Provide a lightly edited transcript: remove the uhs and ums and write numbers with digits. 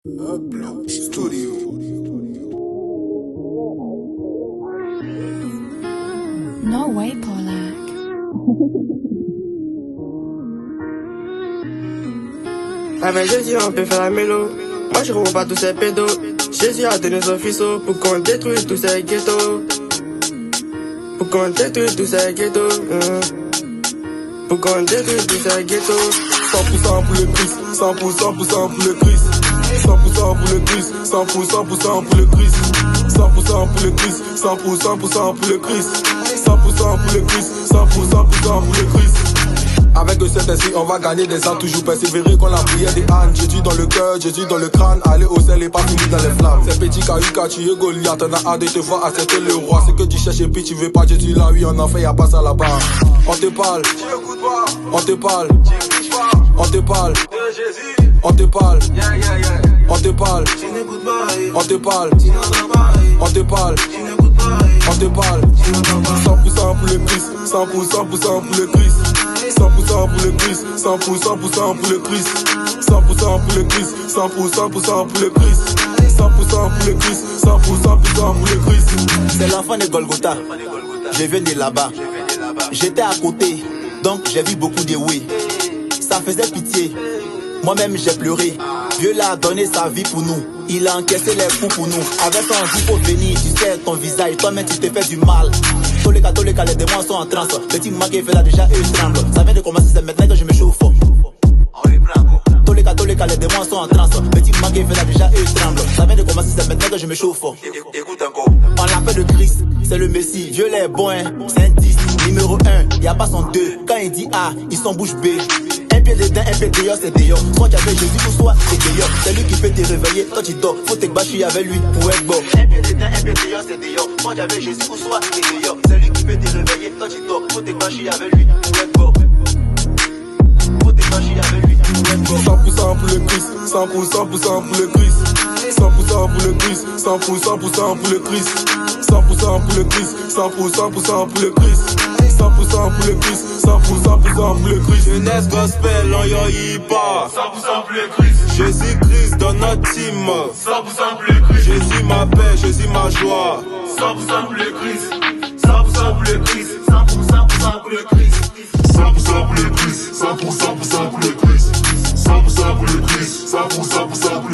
Upload Studio. No way, Polak. Avec Jésus, on peut faire la mélo. Moi, je romps pas tous ces pédos. Jésus a donné son fils pour qu'on détruise tous ces ghettos. Pour qu'on détruise tous ces ghettos. Pour qu'on détruise tous ces ghettos. 100% pour le Christ, 100% pour le Christ. 100% pour le Christ, 100% pour le Christ. 100% pour le Christ, 100% pour le Christ. 100% pour le Christ, 100% pour le Christ. Avec cet esprit, on va gagner des âmes, toujours persévérer comme la prière des ânes. Jésus dans le cœur, Jésus dans le crâne, aller au ciel et pas finir dans les flammes. Ces petits cailloux qu'a tué Goliath, on a hâte de te voir accepter le roi. C'est que tu cherches et puis tu veux pas Jésus là, oui, en enfer, y'a pas ça là-bas. On te parle, on te parle, on te parle, on te parle, on te parle, on te parle, on te parle, on te parle. 100% pour le Christ, 100% pour le Christ. 100% pour le Christ, 100% pour le Christ. 100% pour le Christ, 100% pour le Christ. 100% pour le Christ, 100% pour le Christ. C'est l'enfant de Golgotha, je viens de là-bas. J'étais à côté, donc j'ai vu beaucoup de oui. Ça faisait pitié, moi-même j'ai pleuré. Dieu l'a donné sa vie pour nous, il a encaissé les coups pour nous. Avec son jour pour venir, tu sais ton visage, toi-même tu te fais du mal. Tous les cas, les démons sont en transe. Petit maman qui fait là déjà, eux tremblent. Ça vient de commencer, c'est maintenant que je me chauffe. Tous les cas, les démons sont en transe. Petit maman qui fait là déjà, eux tremblent. Ça vient de commencer, c'est maintenant que je me chauffe. Écoute encore. On l'appelle le Christ, c'est le Messie. Dieu est bon, hein. C'est un 10, numéro 1, y a pas son 2. Quand il dit A, ils sont bouche B. Un pied dedans, un pied dehors, c'est dehors. Soit tu avais Jésus ou soit c'est dehors. C'est lui qui peut te réveiller quand tu dors. Faut te bâcher avec lui pour être bon. Un pied dedans, un pied dehors, c'est dehors. Soit tu avais Jésus ou soit c'est dehors. C'est lui qui peut te réveiller quand tu dors. Faut te bâcher avec lui pour être bon. Faut te bâcher avec lui pour être bon. 100% pour le Christ, 100% pour le Christ. 100% pour le Christ, 100% pour le Christ. 100% pour le Christ, 100% pour le Christ. 100% pour le Christ, 100% pour le Christ. Jeunesse gospel en yo hip-hop. 100% pour le Christ. Jésus-Christ dans notre team. 100% pour le Christ. Jésus ma paix, Jésus ma joie. 100% pour le Christ. 100% pour le Christ. 100% pour le Christ. 100% pour le Christ. 100% pour le Christ. 100% pour le Christ. 100% pour le Christ.